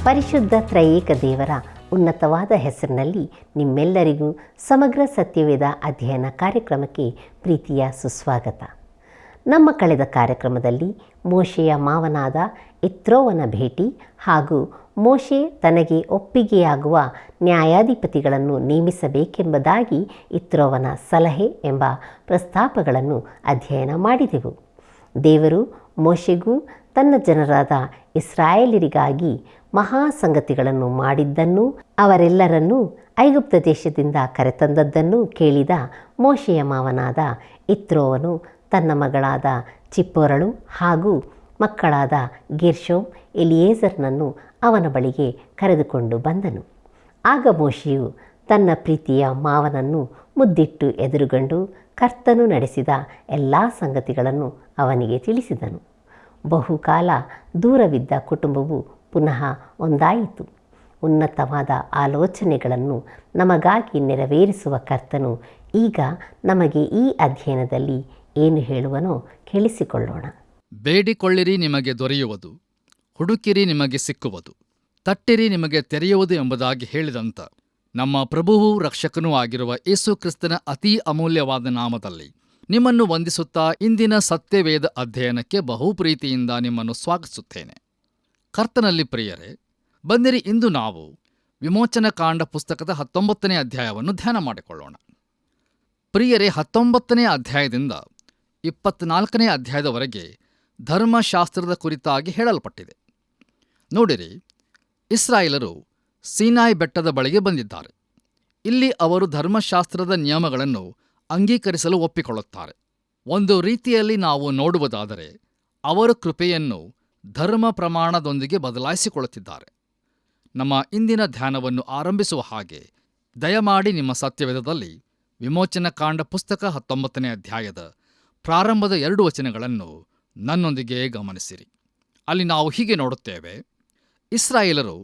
ಪರಿಶುದ್ಧ ತ್ರಯೇಕ ದೇವರ ಉನ್ನತವಾದ ಹೆಸರಿನಲ್ಲಿ ನಿಮ್ಮೆಲ್ಲರಿಗೂ ಸಮಗ್ರ ಸತ್ಯವೇದ ಅಧ್ಯಯನ ಕಾರ್ಯಕ್ರಮಕ್ಕೆ ಪ್ರೀತಿಯ ಸುಸ್ವಾಗತ. ನಮ್ಮ ಕಳೆದ ಕಾರ್ಯಕ್ರಮದಲ್ಲಿ ಮೋಶೆಯ ಮಾವನಾದ ಇತ್ರೋವನ ಭೇಟಿ ಹಾಗೂ ಮೋಶೆ ತನಗೆ ಒಪ್ಪಿಗೆಯಾಗುವ ನ್ಯಾಯಾಧಿಪತಿಗಳನ್ನು ನೇಮಿಸಬೇಕೆಂಬುದಾಗಿ ಇತ್ರೋವನ ಸಲಹೆ ಎಂಬ ಪ್ರಸ್ತಾಪಗಳನ್ನು ಅಧ್ಯಯನ ಮಾಡಿದೆವು. ದೇವರು ಮೋಶೆಗೂ ತನ್ನ ಜನರಾದ ಇಸ್ರಾಯೇಲರಿಗಾಗಿ ಮಹಾ ಸಂಗತಿಗಳನ್ನು ಮಾಡಿದ್ದನ್ನೂ ಅವರೆಲ್ಲರನ್ನೂ ಐಗುಪ್ತ ದೇಶದಿಂದ ಕರೆತಂದದ್ದನ್ನೂ ಕೇಳಿದ ಮೋಶೆಯ ಮಾವನಾದ ಇತ್ರೋವನು ತನ್ನ ಮಗಳಾದ ಚಿಪ್ಪೋರಳು ಹಾಗೂ ಮಕ್ಕಳಾದ ಗೆರ್ಷೋಮ್ ಎಲಿಯೇಜರನನ್ನು ಅವನ ಬಳಿಗೆ ಕರೆದುಕೊಂಡು ಬಂದನು. ಆಗ ಮೋಶೆಯು ತನ್ನ ಪ್ರೀತಿಯ ಮಾವನನ್ನು ಮುದ್ದಿಟ್ಟು ಎದುರುಗೊಂಡು ಕರ್ತನು ನಡೆಸಿದ ಎಲ್ಲ ಸಂಗತಿಗಳನ್ನು ಅವನಿಗೆ ತಿಳಿಸಿದನು. ಬಹುಕಾಲ ದೂರವಿದ್ದ ಕುಟುಂಬವು ಪುನಃ ಒಂದಾಯಿತು. ಉನ್ನತವಾದ ಆಲೋಚನೆಗಳನ್ನು ನಮಗಾಗಿ ನೆರವೇರಿಸುವ ಕರ್ತನು ಈಗ ನಮಗೆ ಈ ಅಧ್ಯಯನದಲ್ಲಿ ಏನು ಹೇಳುವನೋ ಕೇಳಿಸಿಕೊಳ್ಳೋಣ. ಬೇಡಿಕೊಳ್ಳಿರಿ, ನಿಮಗೆ ದೊರೆಯುವುದು; ಹುಡುಕಿರಿ, ನಿಮಗೆ ಸಿಕ್ಕುವುದು; ತಟ್ಟಿರಿ, ನಿಮಗೆ ತೆರೆಯುವುದು ಎಂಬುದಾಗಿ ಹೇಳಿದಂಥ ನಮ್ಮ ಪ್ರಭುವೂ ರಕ್ಷಕನೂ ಆಗಿರುವ ಯೇಸು ಕ್ರಿಸ್ತನ ಅತೀ ಅಮೂಲ್ಯವಾದ ನಾಮದಲ್ಲಿ ನಿಮ್ಮನ್ನು ವಂದಿಸುತ್ತಾ ಇಂದಿನ ಸತ್ಯವೇದ ಅಧ್ಯಯನಕ್ಕೆ ಬಹು ಪ್ರೀತಿಯಿಂದ ನಿಮ್ಮನ್ನು ಸ್ವಾಗತಿಸುತ್ತೇನೆ. ಕರ್ತನಲ್ಲಿ ಪ್ರಿಯರೇ, ಬಂದಿರಿ, ಇಂದು ನಾವು ವಿಮೋಚನಕಾಂಡ ಪುಸ್ತಕದ 19ನೇ ಅಧ್ಯಾಯವನ್ನು ಧ್ಯಾನ ಮಾಡಿಕೊಳ್ಳೋಣ. ಪ್ರಿಯರೇ, 19ನೇ ಅಧ್ಯಾಯದಿಂದ 24ನೇ ಅಧ್ಯಾಯದವರೆಗೆ ಧರ್ಮಶಾಸ್ತ್ರದ ಕುರಿತಾಗಿ ಹೇಳಲ್ಪಟ್ಟಿದೆ. ನೋಡಿರಿ, ಇಸ್ರಾಯೇಲರು ಸೀನಾಯಿ ಬೆಟ್ಟದ ಬಳಿಗೆ ಬಂದಿದ್ದಾರೆ. ಇಲ್ಲಿ ಅವರು ಧರ್ಮಶಾಸ್ತ್ರದ ನಿಯಮಗಳನ್ನು ಅಂಗೀಕರಿಸಲು ಒಪ್ಪಿಕೊಳ್ಳುತ್ತಾರೆ. ಒಂದು ರೀತಿಯಲ್ಲಿ ನಾವು ನೋಡುವುದಾದರೆ ಅವರು ಕೃಪೆಯನ್ನು ಧರ್ಮ ಪ್ರಮಾಣದೊಂದಿಗೆ ಬದಲಾಯಿಸಿಕೊಳ್ಳುತ್ತಿದ್ದಾರೆ. ನಮ್ಮ ಇಂದಿನ ಧ್ಯಾನವನ್ನು ಆರಂಭಿಸುವ ಹಾಗೆ ದಯಮಾಡಿ ನಿಮ್ಮ ಸತ್ಯವೇದದಲ್ಲಿ ವಿಮೋಚನಕಾಂಡ ಪುಸ್ತಕ 19ನೇ ಅಧ್ಯಾಯದ ಪ್ರಾರಂಭದ 2 ವಚನಗಳನ್ನು ನನ್ನೊಂದಿಗೆ ಗಮನಿಸಿರಿ. ಅಲ್ಲಿ ನಾವು ಹೀಗೆ ನೋಡುತ್ತೇವೆ: ಇಸ್ರಾಯೇಲರು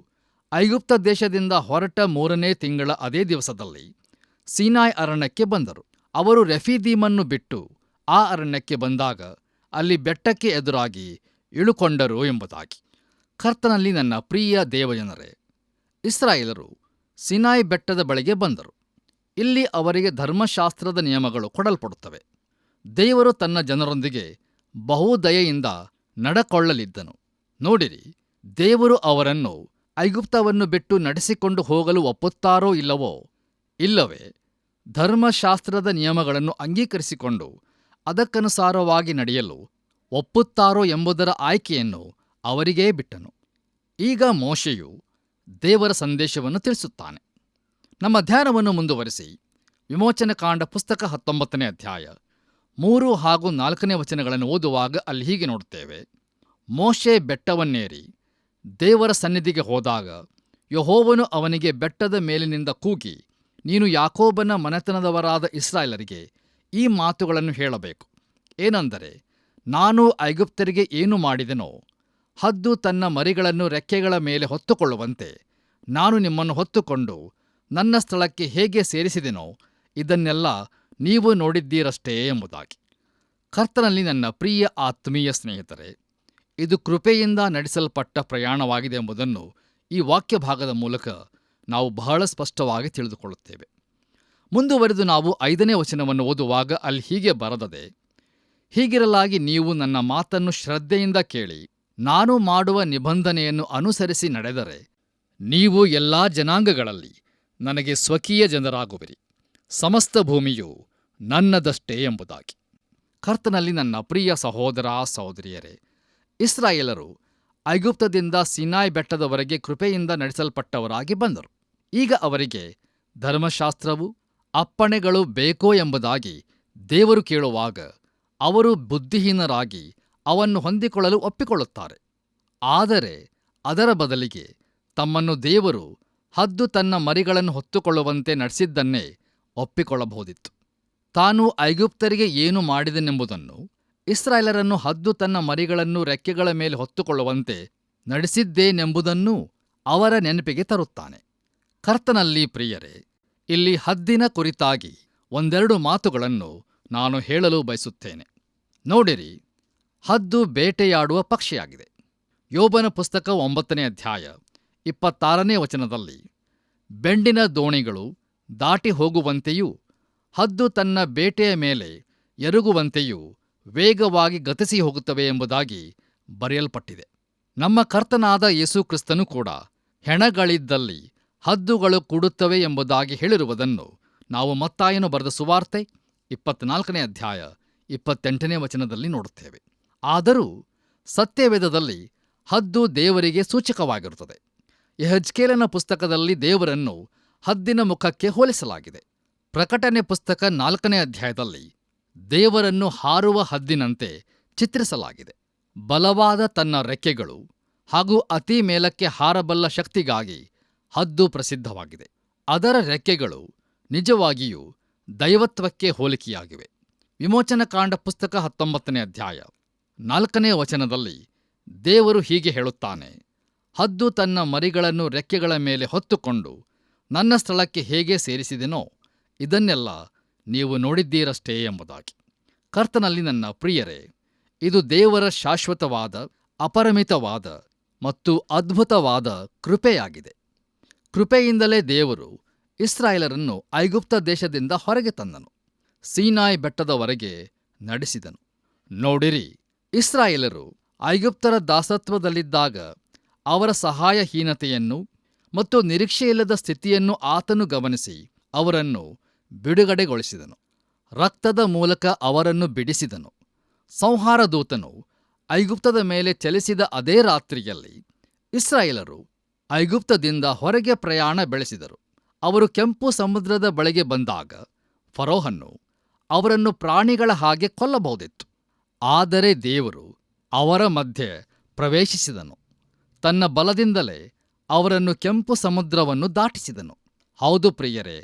ಐಗುಪ್ತ ದೇಶದಿಂದ ಹೊರಟ 3ನೇ ತಿಂಗಳ ಅದೇ ದಿವಸದಲ್ಲಿ ಸೀನಾಯ್ ಅರಣ್ಯಕ್ಕೆ ಬಂದರು. ಅವರು ರೆಫೀದೀಮನ್ನು ಬಿಟ್ಟು ಆ ಅರಣ್ಯಕ್ಕೆ ಬಂದಾಗ ಅಲ್ಲಿ ಬೆಟ್ಟಕ್ಕೆ ಎದುರಾಗಿ ಇಳುಕೊಂಡರು ಎಂಬುದಾಗಿ. ಕರ್ತನಲ್ಲಿ ನನ್ನ ಪ್ರಿಯ ದೇವಜನರೇ, ಇಸ್ರಾಯೇಲರು ಸೀನಾಯ್ ಬೆಟ್ಟದ ಬಳಿಗೆ ಬಂದರು. ಇಲ್ಲಿ ಅವರಿಗೆ ಧರ್ಮಶಾಸ್ತ್ರದ ನಿಯಮಗಳು ಕೊಡಲ್ಪಡುತ್ತವೆ. ದೇವರು ತನ್ನ ಜನರೊಂದಿಗೆ ಬಹುದಯೆಯಿಂದ ನಡಕೊಳ್ಳಲಿದ್ದನು. ನೋಡಿರಿ, ದೇವರು ಅವರನ್ನು ಐಗುಪ್ತವನ್ನು ಬಿಟ್ಟು ನಡೆಸಿಕೊಂಡು ಹೋಗಲು ಒಪ್ಪುತ್ತಾರೋ ಇಲ್ಲವೋ, ಇಲ್ಲವೇ ಧರ್ಮಶಾಸ್ತ್ರದ ನಿಯಮಗಳನ್ನು ಅಂಗೀಕರಿಸಿಕೊಂಡು ಅದಕ್ಕನುಸಾರವಾಗಿ ನಡೆಯಲು ಒಪ್ಪುತ್ತಾರೋ ಎಂಬುದರ ಆಯ್ಕೆಯನ್ನು ಅವರಿಗೇ ಬಿಟ್ಟನು. ಈಗ ಮೋಶೆಯು ದೇವರ ಸಂದೇಶವನ್ನು ತಿಳಿಸುತ್ತಾನೆ. ನಮ್ಮ ಧ್ಯಾನವನ್ನು ಮುಂದುವರಿಸಿ ವಿಮೋಚನಕಾಂಡ ಪುಸ್ತಕ 19ನೇ ಅಧ್ಯಾಯ 3 ಹಾಗೂ 4ನೇ ವಚನಗಳನ್ನು ಓದುವಾಗ ಅಲ್ಲಿ ಹೀಗೆ ನೋಡುತ್ತೇವೆ: ಮೋಶೆ ಬೆಟ್ಟವನ್ನೇರಿ ದೇವರ ಸನ್ನಿಧಿಗೆ ಹೋದಾಗ ಯೆಹೋವನು ಅವನಿಗೆ ಬೆಟ್ಟದ ಮೇಲಿನಿಂದ ಕೂಗಿ, ನೀನು ಯಾಕೋಬನ ಮನೆತನದವರಾದ ಇಸ್ರಾಯೇಲರಿಗೆ ಈ ಮಾತುಗಳನ್ನು ಹೇಳಬೇಕು. ಏನೆಂದರೆ, ನಾನು ಐಗುಪ್ತರಿಗೆ ಏನು ಮಾಡಿದೆನೋ, ಹದ್ದು ತನ್ನ ಮರಿಗಳನ್ನು ರೆಕ್ಕೆಗಳ ಮೇಲೆ ಹೊತ್ತುಕೊಳ್ಳುವಂತೆ ನಾನು ನಿಮ್ಮನ್ನು ಹೊತ್ತುಕೊಂಡು ನನ್ನ ಸ್ಥಳಕ್ಕೆ ಹೇಗೆ ಸೇರಿಸಿದೆನೋ ಇದನ್ನೆಲ್ಲ ನೀವು ನೋಡಿದ್ದೀರಷ್ಟೇ ಎಂಬುದಾಗಿ. ಕರ್ತನಲ್ಲಿ ನನ್ನ ಪ್ರಿಯ ಆತ್ಮೀಯ ಸ್ನೇಹಿತರೆ, ಇದು ಕೃಪೆಯಿಂದ ನಡೆಸಲ್ಪಟ್ಟ ಪ್ರಯಾಣವಾಗಿದೆ ಎಂಬುದನ್ನು ಈ ವಾಕ್ಯ ಭಾಗದ ಮೂಲಕ ನಾವು ಬಹಳ ಸ್ಪಷ್ಟವಾಗಿ ತಿಳಿದುಕೊಳ್ಳುತ್ತೇವೆ. ಮುಂದುವರೆದು ನಾವು 5ನೇ ವಚನವನ್ನು ಓದುವಾಗ ಅಲ್ಲಿ ಹೀಗೆ ಬರೆದದೆ: ಹೀಗಿರಲಾಗಿ ನೀವು ನನ್ನ ಮಾತನ್ನು ಶ್ರದ್ಧೆಯಿಂದ ಕೇಳಿ ನಾನು ಮಾಡುವ ನಿಬಂಧನೆಯನ್ನು ಅನುಸರಿಸಿ ನಡೆದರೆ ನೀವು ಎಲ್ಲಾ ಜನಾಂಗಗಳಲ್ಲಿ ನನಗೆ ಸ್ವಕೀಯ ಜನರಾಗುವಿರಿ. ಸಮಸ್ತ ಭೂಮಿಯು ನನ್ನದಷ್ಟೇ ಎಂಬುದಾಗಿ. ಕರ್ತನಲ್ಲಿ ನನ್ನ ಪ್ರಿಯ ಸಹೋದರ ಸಹೋದರಿಯರೇ, ಇಸ್ರಾಯೇಲರು ಐಗುಪ್ತದಿಂದ ಸೀನಾಯ್ ಬೆಟ್ಟದವರೆಗೆ ಕೃಪೆಯಿಂದ ನಡೆಸಲ್ಪಟ್ಟವರಾಗಿ ಬಂದರು. ಈಗ ಅವರಿಗೆ ಧರ್ಮಶಾಸ್ತ್ರವು ಅಪ್ಪಣೆಗಳು ಬೇಕೋ ಎಂಬುದಾಗಿ ದೇವರು ಕೇಳುವಾಗ ಅವರು ಬುದ್ಧಿಹೀನರಾಗಿ ಅವನ್ನು ಹೊಂದಿಕೊಳ್ಳಲು ಒಪ್ಪಿಕೊಳ್ಳುತ್ತಾರೆ. ಆದರೆ ಅದರ ಬದಲಿಗೆ ತಮ್ಮನ್ನು ದೇವರು ಹದ್ದು ತನ್ನ ಮರಿಗಳನ್ನು ಹೊತ್ತುಕೊಳ್ಳುವಂತೆ ನಡೆಸಿದ್ದನ್ನೇ ಒಪ್ಪಿಕೊಳ್ಳಬಹುದಿತ್ತು. ತಾನು ಐಗುಪ್ತರಿಗೆ ಏನು ಮಾಡಿದನೆಂಬುದನ್ನು, ಇಸ್ರಾಯೇಲರನ್ನು ಹದ್ದು ತನ್ನ ಮರಿಗಳನ್ನು ರೆಕ್ಕೆಗಳ ಮೇಲೆ ಹೊತ್ತುಕೊಳ್ಳುವಂತೆ ನಡೆಸಿದ್ದೇನೆಂಬುದನ್ನೂ ಅವರ ನೆನಪಿಗೆ ತರುತ್ತಾನೆ. ಕರ್ತನಲ್ಲಿ ಪ್ರಿಯರೇ, ಇಲ್ಲಿ ಹದ್ದಿನ ಕುರಿತಾಗಿ 1-2 ಮಾತುಗಳನ್ನು ನಾನು ಹೇಳಲು ಬಯಸುತ್ತೇನೆ. ನೋಡಿರಿ, ಹದ್ದು ಬೇಟೆಯಾಡುವ ಪಕ್ಷಿಯಾಗಿದೆ. ಯೋಬನ ಪುಸ್ತಕ 9ನೇ ಅಧ್ಯಾಯ 26ನೇ ವಚನದಲ್ಲಿ, ಬೆಂಡಿನ ದೋಣಿಗಳು ದಾಟಿ ಹೋಗುವಂತೆಯೂ ಹದ್ದು ತನ್ನ ಬೇಟೆಯ ಮೇಲೆ ಎರಗುವಂತೆಯೂ ವೇಗವಾಗಿ ಗತಿಸಿ ಹೋಗುತ್ತವೆ ಎಂಬುದಾಗಿ ಬರೆಯಲ್ಪಟ್ಟಿದೆ. ನಮ್ಮ ಕರ್ತನಾದ ಯೇಸು ಕ್ರಿಸ್ತನು ಕೂಡ ಹೆಣಗಳಿದ್ದಲ್ಲಿ ಹದ್ದುಗಳು ಕೂಡುತ್ತವೆ ಎಂಬುದಾಗಿ ಹೇಳಿರುವುದನ್ನು ನಾವು ಮತ್ತಾಯನು ಬರೆದ ಸುವಾರ್ತೆ 24ನೇ ಅಧ್ಯಾಯ 28ನೇ ವಚನದಲ್ಲಿ ನೋಡುತ್ತೇವೆ. ಆದರೂ ಸತ್ಯವೇದದಲ್ಲಿ ಹದ್ದು ದೇವರಿಗೆ ಸೂಚಕವಾಗಿರುತ್ತದೆ. ಯೆಹೆಜ್ಕೇಲನ ಪುಸ್ತಕದಲ್ಲಿ ದೇವರನ್ನು ಹದ್ದಿನ ಮುಖಕ್ಕೆ ಹೋಲಿಸಲಾಗಿದೆ. ಪ್ರಕಟಣೆ ಪುಸ್ತಕ 4ನೇ ಅಧ್ಯಾಯದಲ್ಲಿ ದೇವರನ್ನು ಹಾರುವ ಹದ್ದಿನಂತೆ ಚಿತ್ರಿಸಲಾಗಿದೆ. ಬಲವಾದ ತನ್ನ ರೆಕ್ಕೆಗಳು ಹಾಗೂ ಅತಿ ಮೇಲಕ್ಕೆ ಹಾರಬಲ್ಲ ಶಕ್ತಿಗಾಗಿ ಹದ್ದು ಪ್ರಸಿದ್ಧವಾಗಿದೆ. ಅದರ ರೆಕ್ಕೆಗಳು ನಿಜವಾಗಿಯೂ ದೈವತ್ವಕ್ಕೆ ಹೋಲಿಕೆಯಾಗಿವೆ. ವಿಮೋಚನಕಾಂಡ ಪುಸ್ತಕ 19ನೇ ಅಧ್ಯಾಯ 4ನೇ ವಚನದಲ್ಲಿ ದೇವರು ಹೀಗೆ ಹೇಳುತ್ತಾನೆ, ಹದ್ದು ತನ್ನ ಮರಿಗಳನ್ನು ರೆಕ್ಕೆಗಳ ಮೇಲೆ ಹೊತ್ತುಕೊಂಡು ನನ್ನ ಸ್ಥಳಕ್ಕೆ ಹೇಗೆ ಸೇರಿಸಿದೆನೋ ಇದನ್ನೆಲ್ಲ ನೀವು ನೋಡಿದ್ದೀರಷ್ಟೇ ಎಂಬುದಾಗಿ. ಕರ್ತನಲ್ಲಿ ನನ್ನ ಪ್ರಿಯರೇ, ಇದು ದೇವರ ಶಾಶ್ವತವಾದ, ಅಪರಿಮಿತವಾದ ಮತ್ತು ಅದ್ಭುತವಾದ ಕೃಪೆಯಾಗಿದೆ. ಕೃಪೆಯಿಂದಲೇ ದೇವರು ಇಸ್ರಾಯೇಲರನ್ನು ಐಗುಪ್ತ ದೇಶದಿಂದ ಹೊರಗೆ ತಂದನು, ಸೀನಾಯಿ ಬೆಟ್ಟದವರೆಗೆ ನಡೆಸಿದನು. ನೋಡಿರಿ, ಇಸ್ರಾಯೇಲರು ಐಗುಪ್ತರ ದಾಸತ್ವದಲ್ಲಿದ್ದಾಗ ಅವರ ಸಹಾಯಹೀನತೆಯನ್ನು ಮತ್ತು ನಿರೀಕ್ಷೆಯಿಲ್ಲದ ಸ್ಥಿತಿಯನ್ನು ಆತನು ಗಮನಿಸಿ ಅವರನ್ನು ಬಿಡುಗಡೆಗೊಳಿಸಿದನು. ರಕ್ತದ ಮೂಲಕ ಅವರನ್ನು ಬಿಡಿಸಿದನು. ಸಂಹಾರ ದೂತನು ಐಗುಪ್ತದ ಮೇಲೆ ಚಲಿಸಿದ ಅದೇ ರಾತ್ರಿಯಲ್ಲಿ ಇಸ್ರಾಯೇಲರು ಐಗುಪ್ತದಿಂದ ಹೊರಗೆ ಪ್ರಯಾಣ ಬೆಳೆಸಿದರು. ಅವರು ಕೆಂಪು ಸಮುದ್ರದ ಬಳಿಗೆ ಬಂದಾಗ ಫರೋಹನು ಅವರನ್ನು ಪ್ರಾಣಿಗಳ ಹಾಗೆ ಕೊಲ್ಲಬಹುದಿತ್ತು. ಆದರೆ ದೇವರು ಅವರ ಮಧ್ಯೆ ಪ್ರವೇಶಿಸಿದನು. ತನ್ನ ಬಲದಿಂದಲೇ ಅವರನ್ನು ಕೆಂಪು ಸಮುದ್ರವನ್ನು ದಾಟಿಸಿದನು. ಹೌದು ಪ್ರಿಯರೇ,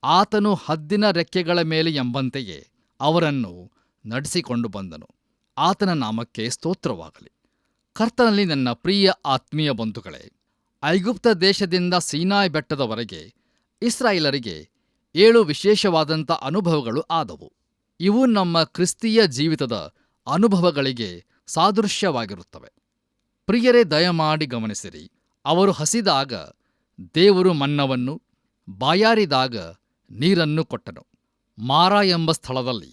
ಆತನು ಹದ್ದಿನ ರೆಕ್ಕೆಗಳ ಮೇಲೆ ಎಂಬಂತೆಯೇ ಅವರನ್ನು ನಡೆಸಿಕೊಂಡು ಬಂದನು. ಆತನ ನಾಮಕ್ಕೆ ಸ್ತೋತ್ರವಾಗಲಿ. ಕರ್ತನಲ್ಲಿ ನನ್ನ ಪ್ರಿಯ ಆತ್ಮೀಯ ಬಂಧುಗಳೇ, ಐಗುಪ್ತ ದೇಶದಿಂದ ಸೀನಾಯಿ ಬೆಟ್ಟದವರೆಗೆ ಇಸ್ರಾಯೇಲರಿಗೆ 7 ವಿಶೇಷವಾದಂಥ ಅನುಭವಗಳು ಆದವು. ಇವು ನಮ್ಮ ಕ್ರಿಸ್ತೀಯ ಜೀವಿತದ ಅನುಭವಗಳಿಗೆ ಸಾದೃಶ್ಯವಾಗಿರುತ್ತವೆ. ಪ್ರಿಯರೇ, ದಯಮಾಡಿ ಗಮನಿಸಿರಿ. ಅವರು ಹಸಿದಾಗ ದೇವರು ಮನ್ನವನ್ನು, ಬಾಯಾರಿದಾಗ ನೀರನ್ನು ಕೊಟ್ಟನು. ಮಾರಾ ಎಂಬ ಸ್ಥಳದಲ್ಲಿ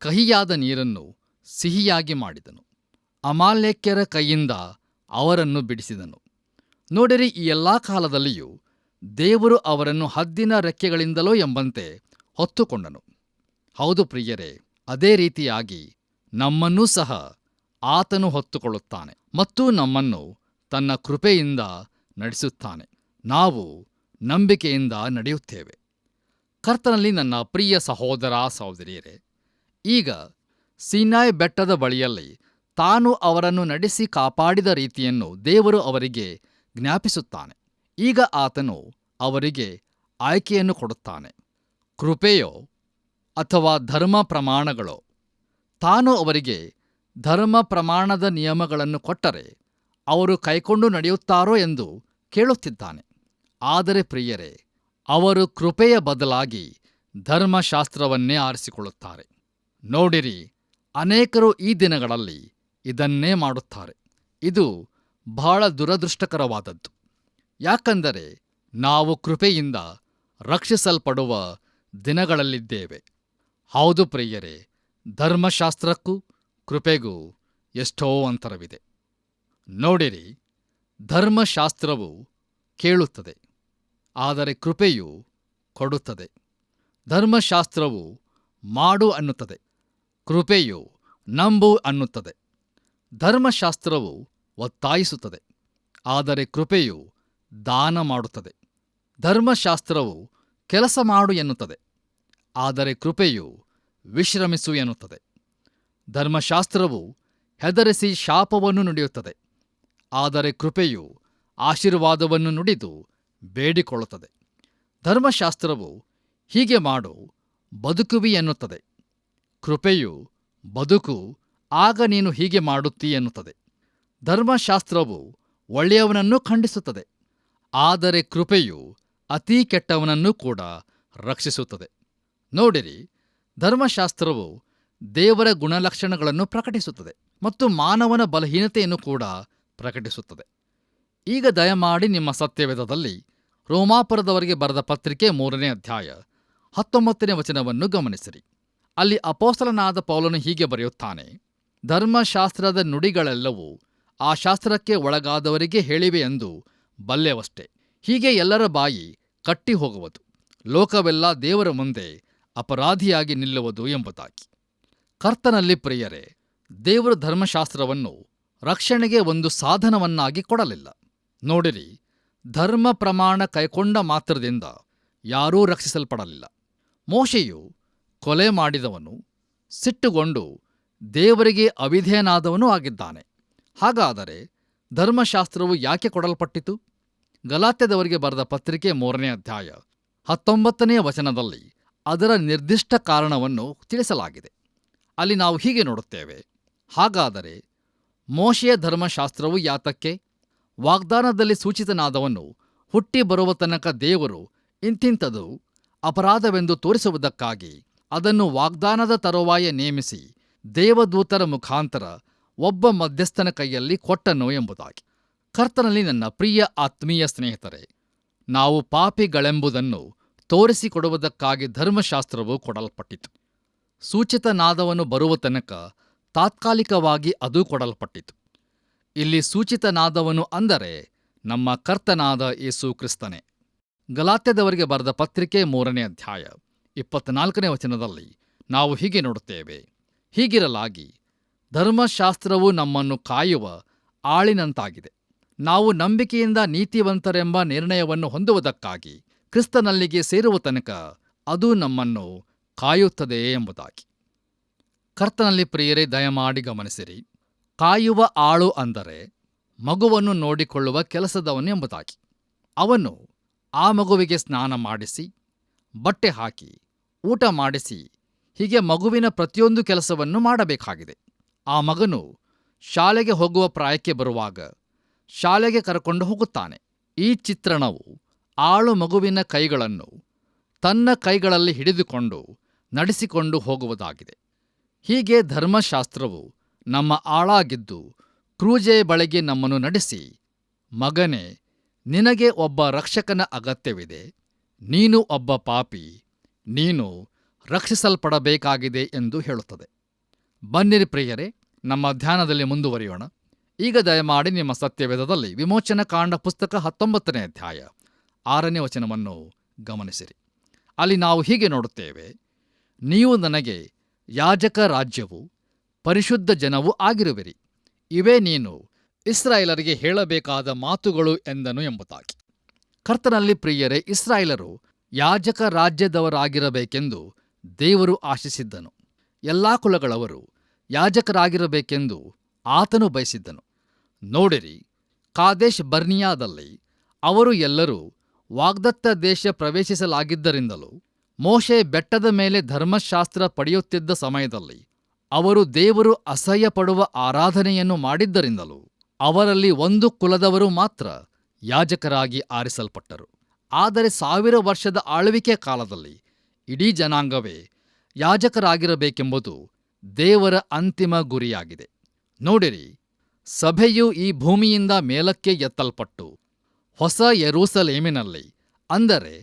ಕಹಿಯಾದ ನೀರನ್ನು ಸಿಹಿಯಾಗಿ ಮಾಡಿದನು. ಅಮಾಲೇಕ್ಯರ ಕೈಯಿಂದ ಅವರನ್ನು ಬಿಡಿಸಿದನು. ನೋಡಿರಿ, ಈ ಎಲ್ಲ ಕಾಲದಲ್ಲಿಯೂ ದೇವರು ಅವರನ್ನು ಹದ್ದಿನ ರೆಕ್ಕೆಗಳಿಂದಲೋ ಎಂಬಂತೆ ಹೊತ್ತುಕೊಂಡನು. ಹೌದು ಪ್ರಿಯರೇ, ಅದೇ ರೀತಿಯಾಗಿ ನಮ್ಮನ್ನೂ ಸಹ ಆತನು ಹೊತ್ತುಕೊಳ್ಳುತ್ತಾನೆ ಮತ್ತು ನಮ್ಮನ್ನು ತನ್ನ ಕೃಪೆಯಿಂದ ನಡೆಸುತ್ತಾನೆ. ನಾವು ನಂಬಿಕೆಯಿಂದ ನಡೆಯುತ್ತೇವೆ. ಕರ್ತನಲ್ಲಿ ನನ್ನ ಪ್ರಿಯ ಸಹೋದರ ಸಹೋದರಿಯರೇ, ಈಗ ಸೀನಾಯಿ ಬೆಟ್ಟದ ಬಳಿಯಲ್ಲಿ ತಾನು ಅವರನ್ನು ನಡೆಸಿ ಕಾಪಾಡಿದ ರೀತಿಯನ್ನು ದೇವರು ಅವರಿಗೆ ಜ್ಞಾಪಿಸುತ್ತಾನೆ. ಈಗ ಆತನು ಅವರಿಗೆ ಆಯ್ಕೆಯನ್ನು ಕೊಡುತ್ತಾನೆ. ಕೃಪೆಯೋ ಅಥವಾ ಧರ್ಮ ಪ್ರಮಾಣಗಳೋ? ತಾನು ಅವರಿಗೆ ಧರ್ಮ ಪ್ರಮಾಣದ ನಿಯಮಗಳನ್ನು ಕೊಟ್ಟರೆ ಅವರು ಕೈಕೊಂಡು ನಡೆಯುತ್ತಾರೋ ಎಂದು ಕೇಳುತ್ತಿದ್ದಾನೆ. ಆದರೆ ಪ್ರಿಯರೇ, ಅವರು ಕೃಪೆಯ ಬದಲಾಗಿ ಧರ್ಮಶಾಸ್ತ್ರವನ್ನೇ ಆರಿಸಿಕೊಳ್ಳುತ್ತಾರೆ. ನೋಡಿರಿ, ಅನೇಕರು ಈ ದಿನಗಳಲ್ಲಿ ಇದನ್ನೇ ಮಾಡುತ್ತಾರೆ. ಇದು ಬಹಳ ದುರದೃಷ್ಟಕರವಾದದ್ದು. ಯಾಕಂದರೆ ನಾವು ಕೃಪೆಯಿಂದ ರಕ್ಷಿಸಲ್ಪಡುವ ದಿನಗಳಲ್ಲಿದ್ದೇವೆ. ಹೌದು ಪ್ರಿಯರೇ, ಧರ್ಮಶಾಸ್ತ್ರಕ್ಕೂ ಕೃಪೆಗೂ ಎಷ್ಟೋ ಅಂತರವಿದೆ. ನೋಡಿರಿ, ಧರ್ಮಶಾಸ್ತ್ರವು ಕೇಳುತ್ತದೆ, ಆದರೆ ಕೃಪೆಯು ಕೊಡುತ್ತದೆ. ಧರ್ಮಶಾಸ್ತ್ರವು ಮಾಡು ಅನ್ನುತ್ತದೆ, ಕೃಪೆಯು ನಂಬು ಅನ್ನುತ್ತದೆ. ಧರ್ಮಶಾಸ್ತ್ರವು ಒತ್ತಾಯಿಸುತ್ತದೆ, ಆದರೆ ಕೃಪೆಯು ದಾನ ಮಾಡುತ್ತದೆ. ಧರ್ಮಶಾಸ್ತ್ರವು ಕೆಲಸ ಮಾಡು ಎನ್ನುತ್ತದೆ, ಆದರೆ ಕೃಪೆಯು ವಿಶ್ರಮಿಸು ಎನ್ನುತ್ತದೆ. ಧರ್ಮಶಾಸ್ತ್ರವು ಹೆದರಿಸಿ ಶಾಪವನ್ನು ನುಡಿಯುತ್ತದೆ, ಆದರೆ ಕೃಪೆಯು ಆಶೀರ್ವಾದವನ್ನು ನುಡಿದು ಬೇಡಿಕೊಳ್ಳುತ್ತದೆ. ಧರ್ಮಶಾಸ್ತ್ರವು ಹೀಗೆ ಮಾಡು, ಬದುಕುವಿ ಎನ್ನುತ್ತದೆ, ಕೃಪೆಯು ಬದುಕು, ಆಗ ನೀನು ಹೀಗೆ ಮಾಡುತ್ತೀ ಎನ್ನುತ್ತದೆ. ಧರ್ಮಶಾಸ್ತ್ರವು ಒಳ್ಳೆಯವನನ್ನೂ ಖಂಡಿಸುತ್ತದೆ, ಆದರೆ ಕೃಪೆಯು ಅತೀ ಕೆಟ್ಟವನನ್ನೂ ಕೂಡ ರಕ್ಷಿಸುತ್ತದೆ. ನೋಡಿರಿ, ಧರ್ಮಶಾಸ್ತ್ರವು ದೇವರ ಗುಣಲಕ್ಷಣಗಳನ್ನು ಪ್ರಕಟಿಸುತ್ತದೆ ಮತ್ತು ಮಾನವನ ಬಲಹೀನತೆಯನ್ನು ಕೂಡ ಪ್ರಕಟಿಸುತ್ತದೆ. ಈಗ ದಯಮಾಡಿ ನಿಮ್ಮ ಸತ್ಯವೇದದಲ್ಲಿ ರೋಮಾಪುರದವರಿಗೆ ಬರೆದ ಪತ್ರಿಕೆ 3ನೇ ಅಧ್ಯಾಯ 19ನೇ ವಚನವನ್ನು ಗಮನಿಸಿರಿ. ಅಲ್ಲಿ ಅಪೊಸ್ತಲನಾದ ಪೌಲನು ಹೀಗೆ ಬರೆಯುತ್ತಾನೆ, ಧರ್ಮಶಾಸ್ತ್ರದ ನುಡಿಗಳೆಲ್ಲವೂ ಆ ಶಾಸ್ತ್ರಕ್ಕೆ ಒಳಗಾದವರಿಗೆ ಹೇಳಿವೆ ಎಂದು ಬಲ್ಲೆವಷ್ಟೇ. ಹೀಗೆ ಎಲ್ಲರ ಬಾಯಿ ಕಟ್ಟಿ ಹೋಗುವುದು, ಲೋಕವೆಲ್ಲ ದೇವರ ಮುಂದೆ ಅಪರಾಧಿಯಾಗಿ ನಿಲ್ಲುವುದು ಎಂಬುದಾಗಿ. ಕರ್ತನಲ್ಲಿ ಪ್ರಿಯರೇ, ದೇವರು ಧರ್ಮಶಾಸ್ತ್ರವನ್ನು ರಕ್ಷಣೆಗೆ ಒಂದು ಸಾಧನವನ್ನಾಗಿ ಕೊಡಲಿಲ್ಲ. ನೋಡಿರಿ, ಧರ್ಮ ಪ್ರಮಾಣ ಕೈಕೊಂಡ ಮಾತ್ರದಿಂದ ಯಾರೂ ರಕ್ಷಿಸಲ್ಪಡಲಿಲ್ಲ. ಮೋಶೆಯು ಕೊಲೆ ಮಾಡಿದವನು, ಸಿಟ್ಟುಗೊಂಡು ದೇವರಿಗೆ ಅವಿಧೇಯನಾದವನೂ ಆಗಿದ್ದಾನೆ. ಹಾಗಾದರೆ ಧರ್ಮಶಾಸ್ತ್ರವು ಯಾಕೆ ಕೊಡಲ್ಪಟ್ಟಿತು? ಗಲಾತ್ಯದವರಿಗೆ ಬರೆದ ಪತ್ರಿಕೆ 3ನೇ ಅಧ್ಯಾಯ 19ನೇ ವಚನದಲ್ಲಿ ಅದರ ನಿರ್ದಿಷ್ಟ ಕಾರಣವನ್ನು ತಿಳಿಸಲಾಗಿದೆ. ಅಲ್ಲಿ ನಾವು ಹೀಗೆ ನೋಡುತ್ತೇವೆ, ಹಾಗಾದರೆ ಮೋಶೆಯ ಧರ್ಮಶಾಸ್ತ್ರವು ಯಾತಕ್ಕೆ? ವಾಗ್ದಾನದಲ್ಲಿ ಸೂಚಿತನಾದವನು ಹುಟ್ಟಿ ಬರುವ ತನಕ ದೇವರು ಇಂತಿಂಥದು ಅಪರಾಧವೆಂದು ತೋರಿಸುವುದಕ್ಕಾಗಿ ಅದನ್ನು ವಾಗ್ದಾನದ ತರುವಾಯ ನೇಮಿಸಿ ದೇವದೂತರ ಮುಖಾಂತರ ಒಬ್ಬ ಮಧ್ಯಸ್ಥನ ಕೈಯಲ್ಲಿ ಕೊಟ್ಟನು ಎಂಬುದಾಗಿ. ಕರ್ತನಲ್ಲಿ ನನ್ನ ಪ್ರಿಯ ಆತ್ಮೀಯ ಸ್ನೇಹಿತರೆ, ನಾವು ಪಾಪಿಗಳೆಂಬುದನ್ನು ತೋರಿಸಿಕೊಡುವುದಕ್ಕಾಗಿ ಧರ್ಮಶಾಸ್ತ್ರವು ಕೊಡಲ್ಪಟ್ಟಿತು. ಸೂಚಿತನಾದವನು ಬರುವ ತನಕ ತಾತ್ಕಾಲಿಕವಾಗಿ ಅದು ಕೊಡಲ್ಪಟ್ಟಿತು. ಇಲ್ಲಿ ಸೂಚಿತನಾದವನು ಅಂದರೆ ನಮ್ಮ ಕರ್ತನಾದ ಯೇಸು ಕ್ರಿಸ್ತನೇ. ಗಲಾತ್ಯದವರಿಗೆ ಬರೆದ ಪತ್ರಿಕೆ 3ನೇ ಅಧ್ಯಾಯ 24ನೇ ವಚನದಲ್ಲಿ ನಾವು ಹೀಗೆ ನೋಡುತ್ತೇವೆ, ಹೀಗಿರಲಾಗಿ ಧರ್ಮಶಾಸ್ತ್ರವು ನಮ್ಮನ್ನು ಕಾಯುವ ಆಳಿನಂತಾಗಿದೆ. ನಾವು ನಂಬಿಕೆಯಿಂದ ನೀತಿವಂತರೆಂಬ ನಿರ್ಣಯವನ್ನು ಹೊಂದುವುದಕ್ಕಾಗಿ ಕ್ರಿಸ್ತನಲ್ಲಿಗೆ ಸೇರುವ ತನಕ ಅದು ನಮ್ಮನ್ನು ಕಾಯುತ್ತದೆ ಎಂಬುದಾಗಿ. ಕರ್ತನಲ್ಲಿ ಪ್ರಿಯರೇ, ದಯಮಾಡಿ ಗಮನಿಸಿರಿ, ಕಾಯುವ ಆಳು ಅಂದರೆ ಮಗುವನ್ನು ನೋಡಿಕೊಳ್ಳುವ ಕೆಲಸದವನು ಎಂಬುದಾಗಿ. ಅವನು ಆ ಮಗುವಿಗೆ ಸ್ನಾನ ಮಾಡಿಸಿ, ಬಟ್ಟೆ ಹಾಕಿ, ಊಟ ಮಾಡಿಸಿ, ಹೀಗೆ ಮಗುವಿನ ಪ್ರತಿಯೊಂದು ಕೆಲಸವನ್ನು ಮಾಡಬೇಕಾಗಿದೆ. ಆ ಮಗನು ಶಾಲೆಗೆ ಹೋಗುವ ಪ್ರಾಯಕ್ಕೆ ಬರುವಾಗ ಶಾಲೆಗೆ ಕರಕೊಂಡು ಹೋಗುತ್ತಾನೆ. ಈ ಚಿತ್ರಣವು ಆಳು ಮಗುವಿನ ಕೈಗಳನ್ನು ತನ್ನ ಕೈಗಳಲ್ಲಿ ಹಿಡಿದುಕೊಂಡು ನಡೆಸಿಕೊಂಡು ಹೋಗುವುದಾಗಿದೆ. ಹೀಗೆ ಧರ್ಮಶಾಸ್ತ್ರವು ನಮ್ಮ ಆಳಾಗಿದ್ದು ಕ್ರೂಜೆಯ ಬಳಿಗೆ ನಮ್ಮನ್ನು ನಡೆಸಿ, ಮಗನೇ, ನಿನಗೆ ಒಬ್ಬ ರಕ್ಷಕನ ಅಗತ್ಯವಿದೆ, ನೀನು ಒಬ್ಬ ಪಾಪಿ, ನೀನು ರಕ್ಷಿಸಲ್ಪಡಬೇಕಾಗಿದೆ ಎಂದು ಹೇಳುತ್ತದೆ. ಬನ್ನಿರಿ ಪ್ರಿಯರೇ, ನಮ್ಮ ಧ್ಯಾನದಲ್ಲಿ ಮುಂದುವರಿಯೋಣ. ಈಗ ದಯಮಾಡಿ ನಿಮ್ಮ ಸತ್ಯವೇದದಲ್ಲಿ ವಿಮೋಚನಕಾಂಡ ಪುಸ್ತಕ 19ನೇ ಅಧ್ಯಾಯ 6ನೇ ವಚನವನ್ನು ಗಮನಿಸಿರಿ. ಅಲ್ಲಿ ನಾವು ಹೀಗೆ ನೋಡುತ್ತೇವೆ, ನೀವು ನನಗೆ ಯಾಜಕ ರಾಜ್ಯವೂ ಪರಿಶುದ್ಧ ಜನವೂ ಆಗಿರುವಿರಿ, ಇವೇ ನೀನು ಇಸ್ರಾಯೇಲರಿಗೆ ಹೇಳಬೇಕಾದ ಮಾತುಗಳು ಎಂದನು ಎಂಬುದಾಗಿ. ಕರ್ತನಲ್ಲಿ ಪ್ರಿಯರೇ, ಇಸ್ರಾಯೇಲರು ಯಾಜಕ ರಾಜ್ಯದವರಾಗಿರಬೇಕೆಂದು ದೇವರು ಆಶಿಸಿದ್ದನು. ಎಲ್ಲಾ ಕುಲಗಳವರು ಯಾಜಕರಾಗಿರಬೇಕೆಂದು ಆತನು ಬಯಸಿದ್ದನು. ನೋಡಿರಿ, ಕಾದೇಶ್ ಬರ್ನಿಯಾದಲ್ಲಿ ಅವರು ಎಲ್ಲರೂ ವಾಗ್ದತ್ತ ದೇಶ ಪ್ರವೇಶಿಸಲಾಗಿದ್ದರಿಂದಲೂ ಮೋಶೆ ಬೆಟ್ಟದ ಮೇಲೆ ಧರ್ಮಶಾಸ್ತ್ರ ಪಡೆಯುತ್ತಿದ್ದ ಸಮಯದಲ್ಲಿ ಅವರು ದೇವರು ಅಸಹ್ಯಪಡುವ ಆರಾಧನೆಯನ್ನು ಮಾಡಿದ್ದರಿಂದಲೂ ಅವರಲ್ಲಿ ಒಂದು ಕುಲದವರು ಮಾತ್ರ ಯಾಜಕರಾಗಿ ಆರಿಸಲ್ಪಟ್ಟರು. ಆದರೆ 1000 ವರ್ಷದ ಆಳ್ವಿಕೆ ಕಾಲದಲ್ಲಿ ಇಡೀ ಜನಾಂಗವೇ ಯಾಜಕರಾಗಿರಬೇಕೆಂಬುದು ದೇವರ ಅಂತಿಮ ಗುರಿಯಾಗಿದೆ. ನೋಡಿರಿ, ಸಭೆಯು ಈ ಭೂಮಿಯಿಂದ ಮೇಲಕ್ಕೆ ಎತ್ತಲ್ಪಟ್ಟು ಹೊಸ ಯೆರೂಸಲೇಮಿನಲ್ಲಿ, ಅಂದರೆ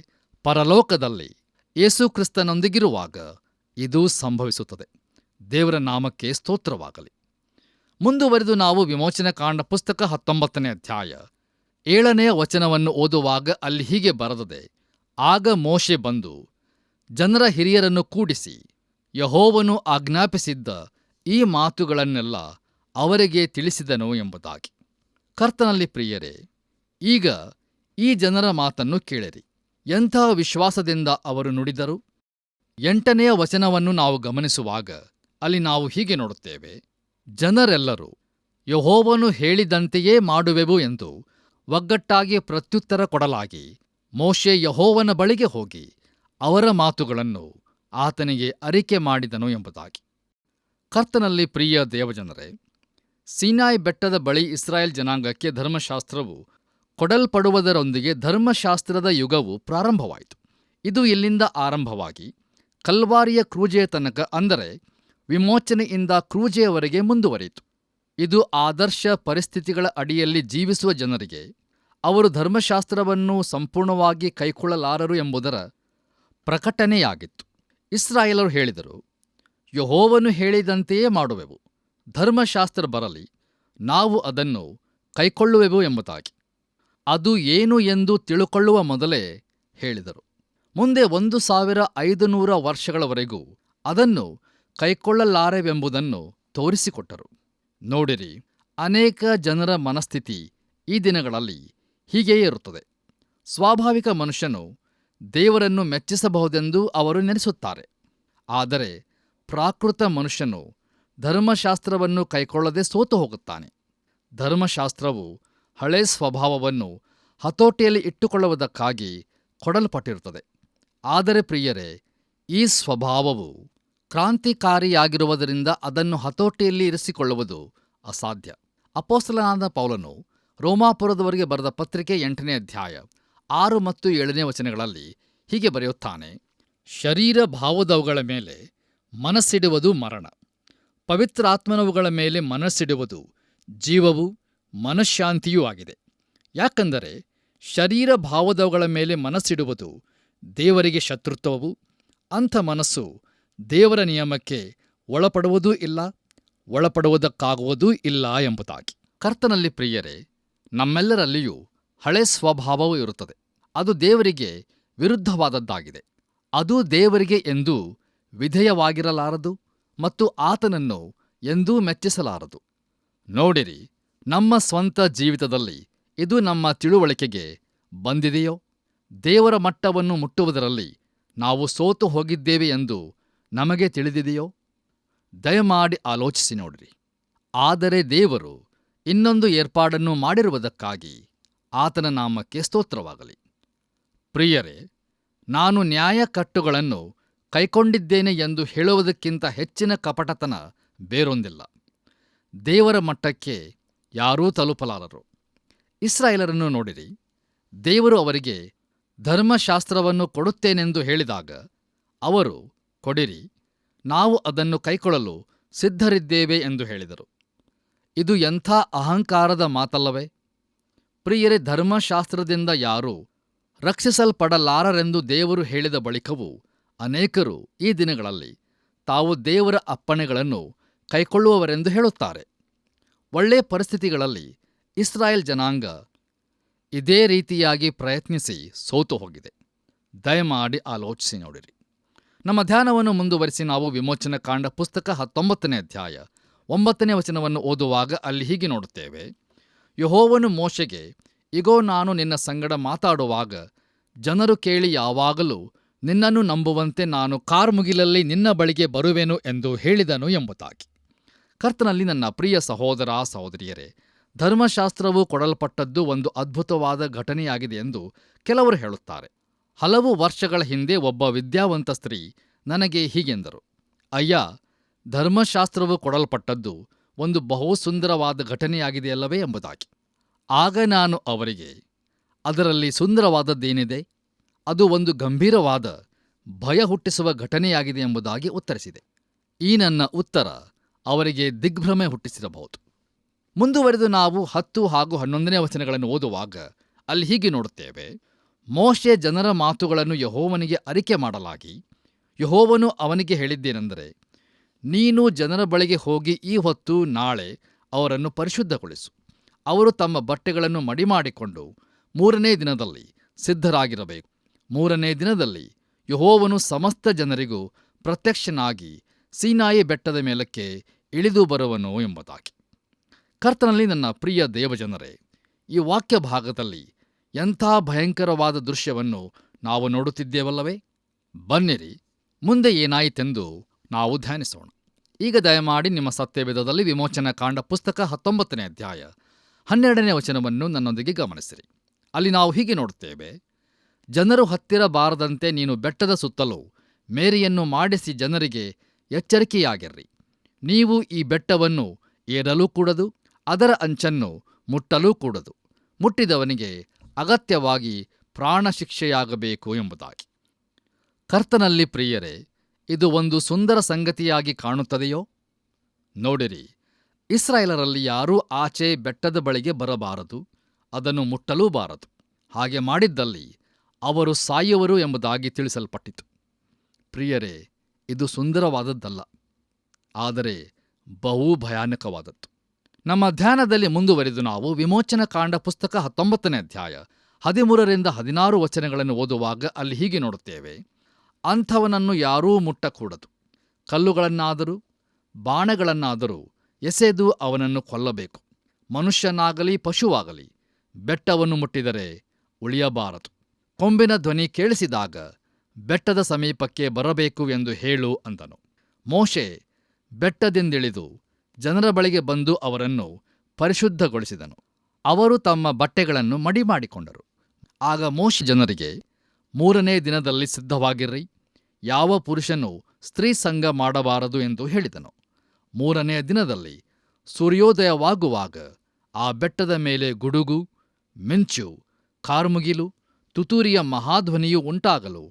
ಪರಲೋಕದಲ್ಲಿ ಯೇಸುಕ್ರಿಸ್ತನೊಂದಿಗಿರುವಾಗ ಇದು ಸಂಭವಿಸುತ್ತದೆ. ದೇವರ ನಾಮಕ್ಕೆ ಸ್ತೋತ್ರವಾಗಲಿ. ಮುಂದುವರೆದು ನಾವು ವಿಮೋಚನಕಾಂಡ ಪುಸ್ತಕ 19ನೇ ಅಧ್ಯಾಯ 7ನೆಯ ವಚನವನ್ನು ಓದುವಾಗ ಅಲ್ಲಿ ಹೀಗೆ ಬರೆದಿದೆ, ಆಗ ಮೋಶೆ ಬಂದು ಜನರ ಹಿರಿಯರನ್ನು ಕೂಡಿಸಿ ಯೆಹೋವನು ಆಜ್ಞಾಪಿಸಿದ್ದ ಈ ಮಾತುಗಳನ್ನೆಲ್ಲ ಅವರಿಗೆ ತಿಳಿಸಿದನು ಎಂಬುದಾಗಿ. ಕರ್ತನಲ್ಲಿ ಪ್ರಿಯರೇ, ಈಗ ಈ ಜನರ ಮಾತನ್ನು ಕೇಳಿರಿ. ಎಂಥ ವಿಶ್ವಾಸದಿಂದ ಅವರು ನುಡಿದರು. 8ನೆಯ ವಚನವನ್ನು ನಾವು ಗಮನಿಸುವಾಗ ಅಲ್ಲಿ ನಾವು ಹೀಗೆ ನೋಡುತ್ತೇವೆ, ಜನರೆಲ್ಲರೂ ಯೆಹೋವನು ಹೇಳಿದಂತೆಯೇ ಮಾಡುವೆವು ಎಂದು ಒಗ್ಗಟ್ಟಾಗಿ ಪ್ರತ್ಯುತ್ತರ ಕೊಡಲಾಗಿ ಮೋಶೆ ಯೆಹೋವನ ಬಳಿಗೆ ಹೋಗಿ ಅವರ ಮಾತುಗಳನ್ನು ಆತನಿಗೆ ಅರಿಕೆ ಮಾಡಿದನು ಎಂಬುದಾಗಿ. ಕರ್ತನಲ್ಲಿ ಪ್ರಿಯ ದೇವಜನರೇ, ಸೀನಾಯಿ ಬೆಟ್ಟದ ಬಳಿ ಇಸ್ರಾಯೇಲ್ ಜನಾಂಗಕ್ಕೆ ಧರ್ಮಶಾಸ್ತ್ರವು ಕೊಡಲ್ಪಡುವುದರೊಂದಿಗೆ ಧರ್ಮಶಾಸ್ತ್ರದ ಯುಗವು ಪ್ರಾರಂಭವಾಯಿತು. ಇದು ಇಲ್ಲಿಂದ ಆರಂಭವಾಗಿ ಕಲ್ವಾರಿಯ ಕ್ರೂಜೆಯ ತನಕ, ಅಂದರೆ ವಿಮೋಚನೆಯಿಂದ ಕ್ರೂಜೆಯವರೆಗೆ ಮುಂದುವರಿಯಿತು. ಇದು ಆದರ್ಶ ಪರಿಸ್ಥಿತಿಗಳ ಅಡಿಯಲ್ಲಿ ಜೀವಿಸುವ ಜನರಿಗೆ ಅವರು ಧರ್ಮಶಾಸ್ತ್ರವನ್ನು ಸಂಪೂರ್ಣವಾಗಿ ಕೈಕೊಳ್ಳಲಾರರು ಎಂಬುದರ ಪ್ರಕಟಣೆಯಾಗಿತ್ತು. ಇಸ್ರಾಯೇಲರು ಹೇಳಿದರು, ಯೆಹೋವನು ಹೇಳಿದಂತೆಯೇ ಮಾಡುವೆವು, ಧರ್ಮಶಾಸ್ತ್ರ ಬರಲಿ, ನಾವು ಅದನ್ನು ಕೈಕೊಳ್ಳುವೆವು ಎಂಬುದಾಗಿ. ಅದು ಏನು ಎಂದು ತಿಳುಕೊಳ್ಳುವ ಮೊದಲೇ ಹೇಳಿದರು. ಮುಂದೆ 1500 ವರ್ಷಗಳವರೆಗೂ ಅದನ್ನು ಕೈಕೊಳ್ಳಲಾರೆವೆಂಬುದನ್ನು ತೋರಿಸಿಕೊಟ್ಟರು. ನೋಡಿರಿ, ಅನೇಕ ಜನರ ಮನಸ್ಥಿತಿ ಈ ದಿನಗಳಲ್ಲಿ ಹೀಗೆಯೇ ಇರುತ್ತದೆ. ಸ್ವಾಭಾವಿಕ ಮನುಷ್ಯನು ದೇವರನ್ನು ಮೆಚ್ಚಿಸಬಹುದೆಂದು ಅವರು ನೆನೆಸುತ್ತಾರೆ. ಆದರೆ ಪ್ರಾಕೃತ ಮನುಷ್ಯನು ಧರ್ಮಶಾಸ್ತ್ರವನ್ನು ಕೈಕೊಳ್ಳದೆ ಸೋತು ಹೋಗುತ್ತಾನೆ. ಧರ್ಮಶಾಸ್ತ್ರವು ಹಳೆ ಸ್ವಭಾವವನ್ನು ಹತೋಟಿಯಲ್ಲಿ ಇಟ್ಟುಕೊಳ್ಳುವುದಕ್ಕಾಗಿ ಕೊಡಲ್ಪಟ್ಟಿರುತ್ತದೆ. ಆದರೆ ಪ್ರಿಯರೇ, ಈ ಸ್ವಭಾವವು ಕ್ರಾಂತಿಕಾರಿಯಾಗಿರುವುದರಿಂದ ಅದನ್ನು ಹತೋಟಿಯಲ್ಲಿ ಇರಿಸಿಕೊಳ್ಳುವುದು ಅಸಾಧ್ಯ. ಅಪೊಸ್ತಲನಾದ ಪೌಲನು ರೋಮಾಪುರದವರಿಗೆ ಬರೆದ ಪತ್ರಿಕೆ 8ನೇ ಅಧ್ಯಾಯ 6 ಮತ್ತು 7ನೇ ವಚನಗಳಲ್ಲಿ ಹೀಗೆ ಬರೆಯುತ್ತಾನೆ: ಶರೀರ ಭಾವದವುಗಳ ಮೇಲೆ ಮನಸ್ಸಿಡುವುದು ಮರಣ, ಪವಿತ್ರಾತ್ಮನವುಗಳ ಮೇಲೆ ಮನಸ್ಸಿಡುವುದು ಜೀವವೂ ಮನಃಶಾಂತಿಯೂ ಆಗಿದೆ. ಯಾಕಂದರೆ ಶರೀರ ಭಾವದವುಗಳ ಮೇಲೆ ಮನಸ್ಸಿಡುವುದು ದೇವರಿಗೆ ಶತ್ರುತ್ವವು, ಅಂಥ ಮನಸ್ಸು ದೇವರ ನಿಯಮಕ್ಕೆ ಒಳಪಡುವುದೂ ಇಲ್ಲ, ಒಳಪಡುವುದಕ್ಕಾಗುವುದೂ ಇಲ್ಲ ಎಂಬುದಾಗಿ. ಕರ್ತನಲ್ಲಿ ಪ್ರಿಯರೇ, ನಮ್ಮೆಲ್ಲರಲ್ಲಿಯೂ ಹಳೆ ಸ್ವಭಾವವೂ ಇರುತ್ತದೆ. ಅದು ದೇವರಿಗೆ ವಿರುದ್ಧವಾದದ್ದಾಗಿದೆ. ಅದು ದೇವರಿಗೆ ಎಂದೂ ವಿಧೇಯವಾಗಿರಲಾರದು ಮತ್ತು ಆತನನ್ನು ಎಂದೂ ಮೆಚ್ಚಿಸಲಾರದು. ನೋಡಿರಿ, ನಮ್ಮ ಸ್ವಂತ ಜೀವಿತದಲ್ಲಿ ಇದು ನಮ್ಮ ತಿಳುವಳಿಕೆಗೆ ಬಂದಿದೆಯೋ? ದೇವರ ಮಟ್ಟವನ್ನು ಮುಟ್ಟುವುದರಲ್ಲಿ ನಾವು ಸೋತು ಹೋಗಿದ್ದೇವೆ ಎಂದು ನಮಗೆ ತಿಳಿದಿದೆಯೋ? ದಯಮಾಡಿ ಆಲೋಚಿಸಿ ನೋಡಿರಿ. ಆದರೆ ದೇವರು ಇನ್ನೊಂದು ಏರ್ಪಾಡನ್ನು ಮಾಡಿರುವುದಕ್ಕಾಗಿ ಆತನ ನಾಮಕ್ಕೆ ಸ್ತೋತ್ರವಾಗಲಿ. ಪ್ರಿಯರೇ, ನಾನು ನ್ಯಾಯಕಟ್ಟುಗಳನ್ನು ಕೈಕೊಂಡಿದ್ದೇನೆ ಎಂದು ಹೇಳುವುದಕ್ಕಿಂತ ಹೆಚ್ಚಿನ ಕಪಟತನ ಬೇರೊಂದಿಲ್ಲ. ದೇವರ ಮಟ್ಟಕ್ಕೆ ಯಾರೂ ತಲುಪಲಾರರು. ಇಸ್ರಾಯೇಲರನ್ನು ನೋಡಿರಿ, ದೇವರು ಅವರಿಗೆ ಧರ್ಮಶಾಸ್ತ್ರವನ್ನು ಕೊಡುತ್ತೇನೆಂದು ಹೇಳಿದಾಗ ಅವರು, ಕೊಡಿರಿ, ನಾವು ಅದನ್ನು ಕೈಕೊಳ್ಳಲು ಸಿದ್ಧರಿದ್ದೇವೆ ಎಂದು ಹೇಳಿದರು. ಇದು ಎಂಥ ಅಹಂಕಾರದ ಮಾತಲ್ಲವೇ? ಪ್ರಿಯರೇ, ಧರ್ಮಶಾಸ್ತ್ರದಿಂದ ಯಾರೂ ರಕ್ಷಿಸಲ್ಪಡಲಾರರೆಂದು ದೇವರು ಹೇಳಿದ ಬಳಿಕವೂ ಅನೇಕರು ಈ ದಿನಗಳಲ್ಲಿ ತಾವು ದೇವರ ಅಪ್ಪಣೆಗಳನ್ನು ಕೈಕೊಳ್ಳುವವರೆಂದು ಹೇಳುತ್ತಾರೆ. ಒಳ್ಳೆ ಪರಿಸ್ಥಿತಿಗಳಲ್ಲಿ ಇಸ್ರಾಯೇಲ್ ಜನಾಂಗ ಇದೇ ರೀತಿಯಾಗಿ ಪ್ರಯತ್ನಿಸಿ ಸೋತು ಹೋಗಿದೆ. ದಯಮಾಡಿ ಆಲೋಚಿಸಿ ನೋಡಿರಿ. ನಮ್ಮ ಧ್ಯಾನವನ್ನು ಮುಂದುವರಿಸಿ ನಾವು ವಿಮೋಚನಕಾಂಡ ಪುಸ್ತಕ 19ನೇ ಅಧ್ಯಾಯ 9ನೇ ವಚನವನ್ನು ಓದುವಾಗ ಅಲ್ಲಿ ಹೀಗೆ ನೋಡುತ್ತೇವೆ: ಯೆಹೋವನು ಮೋಶೆಗೆ, ಇಗೋ, ನಾನು ನಿನ್ನ ಸಂಗಡ ಮಾತಾಡುವಾಗ ಜನರು ಕೇಳಿ ಯಾವಾಗಲೂ ನಿನ್ನನ್ನು ನಂಬುವಂತೆ ನಾನು ಕಾರ್ಮುಗಿಲಲ್ಲಿ ನಿನ್ನ ಬಳಿಗೆ ಬರುವೆನು ಎಂದು ಹೇಳಿದನು ಎಂಬುದಾಗಿ. ಕರ್ತನಲ್ಲಿ ನನ್ನ ಪ್ರಿಯ ಸಹೋದರ ಸಹೋದರಿಯರೇ, ಧರ್ಮಶಾಸ್ತ್ರವು ಕೊಡಲ್ಪಟ್ಟದ್ದು ಒಂದು ಅದ್ಭುತವಾದ ಘಟನೆಯಾಗಿದೆ ಎಂದು ಕೆಲವರು ಹೇಳುತ್ತಾರೆ. ಹಲವು ವರ್ಷಗಳ ಹಿಂದೆ ಒಬ್ಬ ವಿದ್ಯಾವಂತ ಸ್ತ್ರೀ ನನಗೆ ಹೀಗೆಂದರು: ಅಯ್ಯ, ಧರ್ಮಶಾಸ್ತ್ರವು ಕೊಡಲ್ಪಟ್ಟದ್ದು ಒಂದು ಬಹು ಸುಂದರವಾದ ಘಟನೆಯಾಗಿದೆಯಲ್ಲವೇ ಎಂಬುದಾಗಿ. ಆಗ ನಾನು ಅವರಿಗೆ, ಅದರಲ್ಲಿ ಸುಂದರವಾದದ್ದೇನಿದೆ? ಅದು ಒಂದು ಗಂಭೀರವಾದ ಭಯ ಹುಟ್ಟಿಸುವ ಘಟನೆಯಾಗಿದೆ ಎಂಬುದಾಗಿ ಉತ್ತರಿಸಿದೆ. ಈ ನನ್ನ ಉತ್ತರ ಅವರಿಗೆ ದಿಗ್ಭ್ರಮೆ ಹುಟ್ಟಿಸಿರಬಹುದು. ಮುಂದುವರೆದು ನಾವು 10 ಹಾಗೂ 11ನೇ ವಚನಗಳನ್ನು ಓದುವಾಗ ಅಲ್ಲಿ ಹೀಗೆ ನೋಡುತ್ತೇವೆ: ಮೋಶೆ ಜನರ ಮಾತುಗಳನ್ನು ಯೆಹೋವನಿಗೆ ಅರಿಕೆ ಮಾಡಲಾಗಿ, ಯೆಹೋವನು ಅವನಿಗೆ ಹೇಳಿದ್ದೇನೆಂದರೆ, ನೀನು ಜನರ ಬಳಿಗೆ ಹೋಗಿ ಈ ಹೊತ್ತು ನಾಳೆ ಅವರನ್ನು ಪರಿಶುದ್ಧಗೊಳಿಸು. ಅವರು ತಮ್ಮ ಬಟ್ಟೆಗಳನ್ನು ಮಡಿಮಾಡಿಕೊಂಡು 3ನೇ ದಿನದಲ್ಲಿ ಸಿದ್ಧರಾಗಿರಬೇಕು. 3ನೇ ದಿನದಲ್ಲಿ ಯೆಹೋವನು ಸಮಸ್ತ ಜನರಿಗೂ ಪ್ರತ್ಯಕ್ಷನಾಗಿ ಸೀನಾಯಿ ಬೆಟ್ಟದ ಮೇಲಕ್ಕೆ ಇಳಿದು ಬರುವನು ಎಂಬುದಾಗಿ. ಕರ್ತನಲ್ಲಿ ನನ್ನ ಪ್ರಿಯ ದೇವಜನರೇ, ಈ ವಾಕ್ಯ ಭಾಗದಲ್ಲಿ ಎಂಥ ಭಯಂಕರವಾದ ದೃಶ್ಯವನ್ನು ನಾವು ನೋಡುತ್ತಿದ್ದೇವಲ್ಲವೇ? ಬನ್ನಿರಿ, ಮುಂದೆ ಏನಾಯಿತೆಂದು ನಾವು ಧ್ಯಾನಿಸೋಣ. ಈಗ ದಯಮಾಡಿ ನಿಮ್ಮ ಸತ್ಯವೇದದಲ್ಲಿ ವಿಮೋಚನಕಾಂಡ ಪುಸ್ತಕ 19ನೇ ಅಧ್ಯಾಯ 12ನೇ ವಚನವನ್ನು ನನ್ನೊಂದಿಗೆ ಗಮನಿಸಿರಿ. ಅಲ್ಲಿ ನಾವು ಹೀಗೆ ನೋಡುತ್ತೇವೆ: ಜನರು ಹತ್ತಿರ ಬಾರದಂತೆ ನೀನು ಬೆಟ್ಟದ ಸುತ್ತಲೂ ಮೇರೆಯನ್ನು ಮಾಡಿಸಿ ಜನರಿಗೆ ಎಚ್ಚರಿಕೆಯಾಗಿರ್ರಿ. ನೀವು ಈ ಬೆಟ್ಟವನ್ನು ಏರಲೂ ಕೂಡದು, ಅದರ ಅಂಚನ್ನು ಮುಟ್ಟಲೂ ಕೂಡದು. ಮುಟ್ಟಿದವನಿಗೆ ಅಗತ್ಯವಾಗಿ ಪ್ರಾಣಶಿಕ್ಷೆಯಾಗಬೇಕು ಎಂಬುದಾಗಿ. ಕರ್ತನಲ್ಲಿ ಪ್ರಿಯರೇ, ಇದು ಒಂದು ಸುಂದರ ಸಂಗತಿಯಾಗಿ ಕಾಣುತ್ತದೆಯೋ? ನೋಡಿರಿ, ಇಸ್ರಾಯೇಲರಲ್ಲಿ ಯಾರೂ ಆಚೆ ಬೆಟ್ಟದ ಬಳಿಗೆ ಬರಬಾರದು, ಅದನ್ನು ಮುಟ್ಟಲೂಬಾರದು. ಹಾಗೆ ಮಾಡಿದ್ದಲ್ಲಿ ಅವರು ಸಾಯುವರು ಎಂಬುದಾಗಿ ತಿಳಿಸಲ್ಪಟ್ಟಿತು. ಪ್ರಿಯರೇ, ಇದು ಸುಂದರವಾದದ್ದಲ್ಲ, ಆದರೆ ಬಹು ಭಯಾನಕವಾದದ್ದು. ನಮ್ಮ ಧ್ಯಾನದಲ್ಲಿ ಮುಂದುವರಿದು ನಾವು ವಿಮೋಚನಕಾಂಡ ಪುಸ್ತಕ 19ನೇ ಅಧ್ಯಾಯ 13ರಿಂದ 16 ವಚನಗಳನ್ನು ಓದುವಾಗ ಅಲ್ಲಿ ಹೀಗೆ ನೋಡುತ್ತೇವೆ. ಅಂಥವನನ್ನು ಯಾರೂ ಮುಟ್ಟಕೂಡದು. ಕಲ್ಲುಗಳನ್ನಾದರೂ ಬಾಣಗಳನ್ನಾದರೂ ಎಸೆದು ಅವನನ್ನು ಕೊಲ್ಲಬೇಕು. ಮನುಷ್ಯನಾಗಲಿ ಪಶುವಾಗಲಿ ಬೆಟ್ಟವನ್ನು ಮುಟ್ಟಿದರೆ ಉಳಿಯಬಾರದು. ಕೊಂಬಿನ ಧ್ವನಿ ಕೇಳಿಸಿದಾಗ ಬೆಟ್ಟದ ಸಮೀಪಕ್ಕೆ ಬರಬೇಕು ಎಂದು ಹೇಳು ಅಂದನು. ಮೋಶೆ ಬೆಟ್ಟದಿಂದಿಳಿದು ಜನರ ಬಳಿಗೆ ಬಂದು ಅವರನ್ನು ಪರಿಶುದ್ಧಗೊಳಿಸಿದನು. ಅವರು ತಮ್ಮ ಬಟ್ಟೆಗಳನ್ನು ಮಡಿಮಾಡಿಕೊಂಡರು. ಆಗ ಮೋಶೆ ಜನರಿಗೆ, 3ನೇ ದಿನದಲ್ಲಿ ಸಿದ್ಧವಾಗಿರ್ರಿ, ಯಾವ ಪುರುಷನೂ ಸ್ತ್ರೀ ಸಂಗ ಮಾಡಬಾರದು ಎಂದು ಹೇಳಿದನು. 3ನೇ ದಿನದಲ್ಲಿ ಸೂರ್ಯೋದಯವಾಗುವಾಗ ಆ ಬೆಟ್ಟದ ಮೇಲೆ ಗುಡುಗು, ಮಿಂಚು, ಕಾರ್ಮುಗಿಲು, ತುತ್ತೂರಿಯ ಮಹಾಧ್ವನಿಯು ಉಂಟಾಗಲು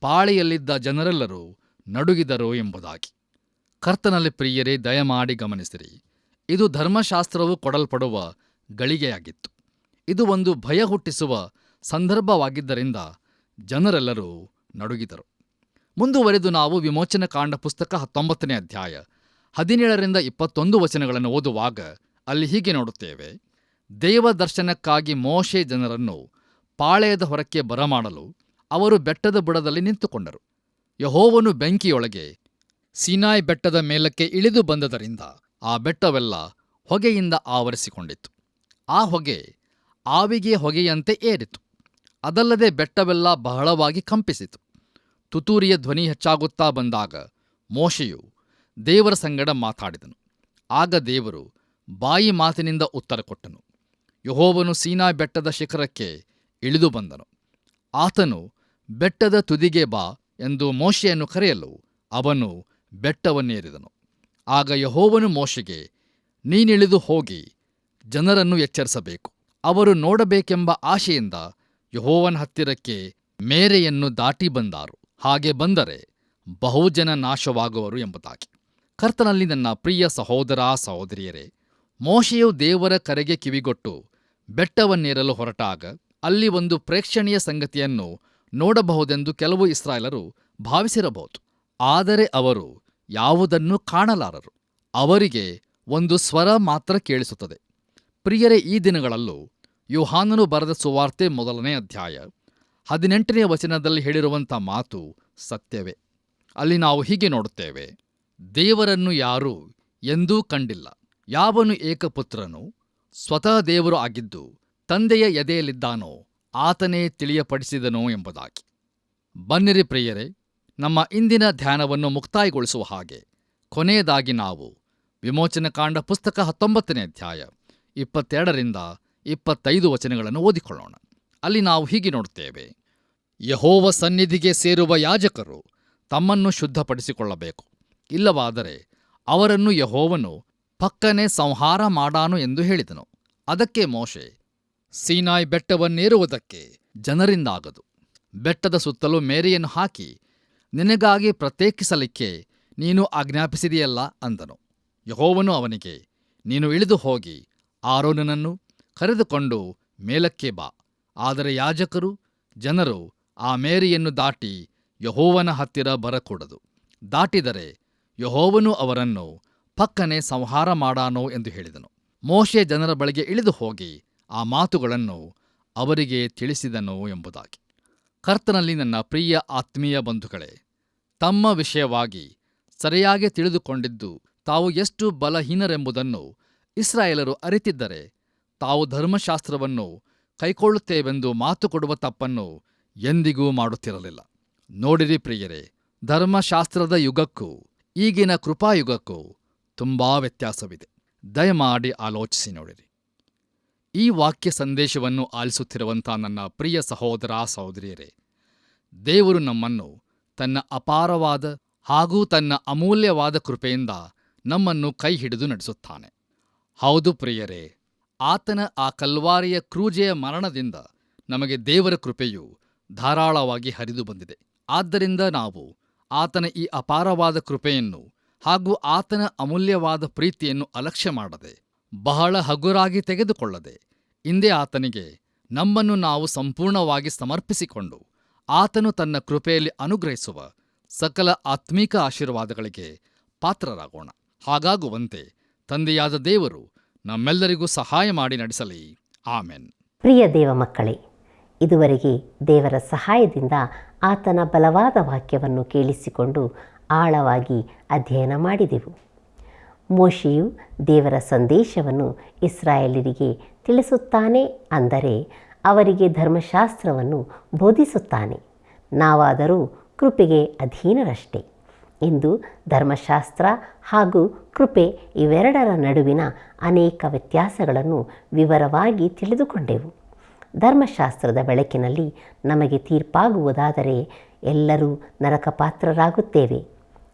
ಪಾಳೆಯಲ್ಲಿದ್ದ ಜನರೆಲ್ಲರೂ ನಡುಗಿದರು ಎಂಬುದಾಗಿ. ಕರ್ತನಲ್ಲಿ ಪ್ರಿಯರೇ, ದಯಮಾಡಿ ಗಮನಿಸಿರಿ. ಇದು ಧರ್ಮಶಾಸ್ತ್ರವು ಕೊಡಲ್ಪಡುವ ಗಳಿಗೆಯಾಗಿತ್ತು. ಇದು ಒಂದು ಭಯ ಹುಟ್ಟಿಸುವ ಸಂದರ್ಭವಾಗಿದ್ದರಿಂದ ಜನರೆಲ್ಲರೂ ನಡುಗಿದರು. ಮುಂದುವರೆದು ನಾವು ವಿಮೋಚನಕಾಂಡ ಪುಸ್ತಕ 19ನೇ ಅಧ್ಯಾಯ 17ರಿಂದ 21 ವಚನಗಳನ್ನು ಓದುವಾಗ ಅಲ್ಲಿ ಹೀಗೆ ನೋಡುತ್ತೇವೆ. ದೇವದರ್ಶನಕ್ಕಾಗಿ ಮೋಶೆ ಜನರನ್ನು ಪಾಳೆಯದ ಹೊರಕ್ಕೆ ಬರಮಾಡಲು ಅವರು ಬೆಟ್ಟದ ಬುಡದಲ್ಲಿ ನಿಂತುಕೊಂಡರು. ಯೆಹೋವನು ಬೆಂಕಿಯೊಳಗೆ ಸೀನಾಯಿ ಬೆಟ್ಟದ ಮೇಲಕ್ಕೆ ಇಳಿದು ಬಂದದರಿಂದ ಆ ಬೆಟ್ಟವೆಲ್ಲ ಹೊಗೆಯಿಂದ ಆವರಿಸಿಕೊಂಡಿತು. ಆ ಹೊಗೆ ಆವಿಗೆ ಹೊಗೆಯಂತೆ ಏರಿತು. ಅದಲ್ಲದೆ ಬೆಟ್ಟವೆಲ್ಲ ಬಹಳವಾಗಿ ಕಂಪಿಸಿತು. ತುತ್ತೂರಿಯ ಧ್ವನಿ ಹೆಚ್ಚಾಗುತ್ತಾ ಬಂದಾಗ ಮೋಶೆಯು ದೇವರ ಸಂಗಡ ಮಾತಾಡಿದನು. ಆಗ ದೇವರು ಬಾಯಿ ಮಾತಿನಿಂದ ಉತ್ತರ ಕೊಟ್ಟನು. ಯೆಹೋವನು ಸೀನಾಯಿ ಬೆಟ್ಟದ ಶಿಖರಕ್ಕೆ ಇಳಿದು ಬಂದನು. ಆತನು ಬೆಟ್ಟದ ತುದಿಗೆ ಬಾ ಎಂದು ಮೋಶೆಯನ್ನು ಕರೆಯಲು ಅವನು ಬೆಟ್ಟವನ್ನೇರಿದನು. ಆಗ ಯೆಹೋವನು ಮೋಶೆಗೆ, ನೀನಿಳಿದು ಹೋಗಿ ಜನರನ್ನು ಎಚ್ಚರಿಸಬೇಕು. ಅವರು ನೋಡಬೇಕೆಂಬ ಆಶೆಯಿಂದ ಯೆಹೋವನ ಹತ್ತಿರಕ್ಕೆ ಮೇರೆಯನ್ನು ದಾಟಿ ಬಂದಾರು. ಹಾಗೆ ಬಂದರೆ ಬಹುಜನ ನಾಶವಾಗುವರು ಎಂಬುದಾಗಿ. ಕರ್ತನಲ್ಲಿ ನನ್ನ ಪ್ರಿಯ ಸಹೋದರ ಸಹೋದರಿಯರೇ, ಮೋಶೆಯು ದೇವರ ಕರೆಗೆ ಕಿವಿಗೊಟ್ಟು ಬೆಟ್ಟವನ್ನೇರಲು ಹೊರಟಾಗ ಅಲ್ಲಿ ಒಂದು ಪ್ರೇಕ್ಷಣೀಯ ಸಂಗತಿಯನ್ನು ನೋಡಬಹುದೆಂದು ಕೆಲವು ಇಸ್ರಾಯೇಲರು ಭಾವಿಸಿರಬಹುದು. ಆದರೆ ಅವರು ಯಾವುದನ್ನೂ ಕಾಣಲಾರರು. ಅವರಿಗೆ ಒಂದು ಸ್ವರ ಮಾತ್ರ ಕೇಳಿಸುತ್ತದೆ. ಪ್ರಿಯರೇ, ಈ ದಿನಗಳಲ್ಲೂ ಯೋಹಾನನು ಬರೆದ ಸುವಾರ್ತೆ 1ನೇ ಅಧ್ಯಾಯ 18ನೇ ವಚನದಲ್ಲಿ ಹೇಳಿರುವಂಥ ಮಾತು ಸತ್ಯವೇ. ಅಲ್ಲಿ ನಾವು ಹೀಗೆ ನೋಡುತ್ತೇವೆ. ದೇವರನ್ನು ಯಾರೂ ಎಂದೂ ಕಂಡಿಲ್ಲ. ಯಾವನು ಏಕಪುತ್ರನು ಸ್ವತಃ ದೇವರು ಆಗಿದ್ದು ತಂದೆಯ ಎದೆಯಲ್ಲಿದ್ದಾನೋ ಆತನೇ ತಿಳಿಯಪಡಿಸಿದನೋ ಎಂಬುದಾಗಿ. ಬನ್ನಿರಿ ಪ್ರಿಯರೇ, ನಮ್ಮ ಇಂದಿನ ಧ್ಯಾನವನ್ನು ಮುಕ್ತಾಯಗೊಳಿಸುವ ಹಾಗೆ ಕೊನೆಯದಾಗಿ ನಾವು ವಿಮೋಚನಕಾಂಡ ಪುಸ್ತಕ 19ನೇ ಅಧ್ಯಾಯ 22ರಿಂದ 25 ವಚನಗಳನ್ನು ಓದಿಕೊಳ್ಳೋಣ. ಅಲ್ಲಿ ನಾವು ಹೀಗೆ ನೋಡುತ್ತೇವೆ. ಯೆಹೋವ ಸನ್ನಿಧಿಗೆ ಸೇರುವ ಯಾಜಕರು ತಮ್ಮನ್ನು ಶುದ್ಧಪಡಿಸಿಕೊಳ್ಳಬೇಕು. ಇಲ್ಲವಾದರೆ ಅವರನ್ನು ಯೆಹೋವನು ಪಕ್ಕನೆ ಸಂಹಾರ ಮಾಡಾನು ಎಂದು ಹೇಳಿದನು. ಅದಕ್ಕೆ ಮೋಶೆ, ಸೀನಾಯಿ ಬೆಟ್ಟವನ್ನೇರುವುದಕ್ಕೆ ಜನರಿಂದಾಗದು. ಬೆಟ್ಟದ ಸುತ್ತಲೂ ಮೇರೆಯನ್ನು ಹಾಕಿ ನಿನಗಾಗಿ ಪ್ರತ್ಯೇಕಿಸಲಿಕ್ಕೆ ನೀನು ಆಜ್ಞಾಪಿಸಿದೆಯಲ್ಲ ಅಂದನು. ಯೆಹೋವನು ಅವನಿಗೆ, ನೀನು ಇಳಿದು ಹೋಗಿ ಆರೋನನನ್ನು ಕರೆದುಕೊಂಡು ಮೇಲಕ್ಕೆ ಬಾ. ಆದರೆ ಯಾಜಕರು ಜನರು ಆ ಮೇರೆಯನ್ನು ದಾಟಿ ಯೆಹೋವನ ಹತ್ತಿರ ಬರಕೂಡದು. ದಾಟಿದರೆ ಯೆಹೋವನು ಅವರನ್ನು ಪಕ್ಕನೆ ಸಂಹಾರ ಮಾಡಾನೋ ಎಂದು ಹೇಳಿದನು. ಮೋಶೆ ಜನರ ಬಳಿಗೆ ಇಳಿದು ಹೋಗಿ ಆ ಮಾತುಗಳನ್ನು ಅವರಿಗೆ ತಿಳಿಸಿದನು ಎಂಬುದಾಗಿ. ಕರ್ತನಲ್ಲಿ ನನ್ನ ಪ್ರಿಯ ಆತ್ಮೀಯ ಬಂಧುಗಳೇ, ತಮ್ಮ ವಿಷಯವಾಗಿ ಸರಿಯಾಗಿ ತಿಳಿದುಕೊಂಡಿದ್ದು ತಾವು ಎಷ್ಟು ಬಲಹೀನರೆಂಬುದನ್ನು ಇಸ್ರಾಯೇಲರು ಅರಿತಿದ್ದರೆ ತಾವು ಧರ್ಮಶಾಸ್ತ್ರವನ್ನು ಕೈಕೊಳ್ಳುತ್ತೇವೆಂದು ಮಾತು ಕೊಡುವ ತಪ್ಪನ್ನು ಎಂದಿಗೂ ಮಾಡುತ್ತಿರಲಿಲ್ಲ. ನೋಡಿರಿ ಪ್ರಿಯರೇ, ಧರ್ಮಶಾಸ್ತ್ರದ ಯುಗಕ್ಕೂ ಈಗಿನ ಕೃಪಾಯುಗಕ್ಕೂ ತುಂಬಾ ವ್ಯತ್ಯಾಸವಿದೆ. ದಯಮಾಡಿ ಆಲೋಚಿಸಿ ನೋಡಿರಿ. ಈ ವಾಕ್ಯ ಸಂದೇಶವನ್ನು ಆಲಿಸುತ್ತಿರುವಂಥ ನನ್ನ ಪ್ರಿಯ ಸಹೋದರ ಸಹೋದರಿಯರೇ, ದೇವರು ನಮ್ಮನ್ನು ತನ್ನ ಅಪಾರವಾದ ಹಾಗೂ ತನ್ನ ಅಮೂಲ್ಯವಾದ ಕೃಪೆಯಿಂದ ನಮ್ಮನ್ನು ಕೈ ಹಿಡಿದು ನಡೆಸುತ್ತಾನೆ. ಹೌದು ಪ್ರಿಯರೇ, ಆತನ ಆ ಕಲ್ವಾರಿಯ ಕ್ರೂಜೆಯ ಮರಣದಿಂದ ನಮಗೆ ದೇವರ ಕೃಪೆಯು ಧಾರಾಳವಾಗಿ ಹರಿದು ಬಂದಿದೆ. ಆದ್ದರಿಂದ ನಾವು ಆತನ ಈ ಅಪಾರವಾದ ಕೃಪೆಯನ್ನು ಹಾಗೂ ಆತನ ಅಮೂಲ್ಯವಾದ ಪ್ರೀತಿಯನ್ನು ಅಲಕ್ಷ್ಯ ಮಾಡದೆ, ಬಹಳ ಹಗುರಾಗಿ ತೆಗೆದುಕೊಳ್ಳದೆ, ಇಂದೇ ಆತನಿಗೆ ನಮ್ಮನ್ನು ನಾವು ಸಂಪೂರ್ಣವಾಗಿ ಸಮರ್ಪಿಸಿಕೊಂಡು ಆತನು ತನ್ನ ಕೃಪೆಯಲ್ಲಿ ಅನುಗ್ರಹಿಸುವ ಸಕಲ ಆತ್ಮೀಕ ಆಶೀರ್ವಾದಗಳಿಗೆ ಪಾತ್ರರಾಗೋಣ. ಹಾಗಾಗುವಂತೆ ತಂದೆಯಾದ ದೇವರು ನಮ್ಮೆಲ್ಲರಿಗೂ ಸಹಾಯ ಮಾಡಿ ನಡೆಸಲಿ. ಆಮೆನ್. ಪ್ರಿಯ ದೇವ ಮಕ್ಕಳೇ, ಇದುವರೆಗೆ ದೇವರ ಸಹಾಯದಿಂದ ಆತನ ಬಲವಾದ ವಾಕ್ಯವನ್ನು ಕೇಳಿಸಿಕೊಂಡು ಆಳವಾಗಿ ಅಧ್ಯಯನ ಮಾಡಿದೆವು. ಮೋಶೆಯು ದೇವರ ಸಂದೇಶವನ್ನು ಇಸ್ರಾಯೇಲರಿಗೆ ತಿಳಿಸುತ್ತಾನೆ, ಅಂದರೆ ಅವರಿಗೆ ಧರ್ಮಶಾಸ್ತ್ರವನ್ನು ಬೋಧಿಸುತ್ತಾನೆ. ನಾವಾದರೂ ಕೃಪೆಗೆ ಅಧೀನರಷ್ಟೇ. ಇಂದು ಧರ್ಮಶಾಸ್ತ್ರ ಹಾಗೂ ಕೃಪೆ ಇವೆರಡರ ನಡುವಿನ ಅನೇಕ ವ್ಯತ್ಯಾಸಗಳನ್ನು ವಿವರವಾಗಿ ತಿಳಿದುಕೊಂಡೆವು. ಧರ್ಮಶಾಸ್ತ್ರದ ಬೆಳಕಿನಲ್ಲಿ ನಮಗೆ ತೀರ್ಪಾಗುವುದಾದರೆ ಎಲ್ಲರೂ ನರಕಪಾತ್ರರಾಗುತ್ತೇವೆ.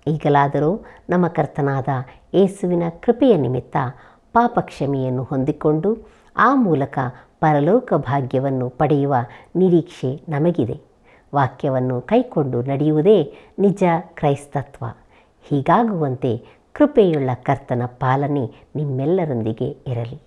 ಈಗಲಾದರೂ ನಮ್ಮ ಕರ್ತನಾದ ಯೇಸುವಿನ ಕೃಪೆಯ ನಿಮಿತ್ತ ಪಾಪ ಕ್ಷಮೆಯನ್ನು ಹೊಂದಿಕೊಂಡು ಆ ಮೂಲಕ ಪರಲೋಕ ಭಾಗ್ಯವನ್ನು ಪಡೆಯುವ ನಿರೀಕ್ಷೆ ನಮಗಿದೆ. ವಾಕ್ಯವನ್ನು ಕೈಕೊಂಡು ನಡೆಯುವುದೇ ನಿಜ ಕ್ರೈಸ್ತತ್ವ. ಹೀಗಾಗುವಂತೆ ಕೃಪೆಯುಳ್ಳ ಕರ್ತನ ಪಾಲನೆ ನಿಮ್ಮೆಲ್ಲರೊಂದಿಗೆ ಇರಲಿ.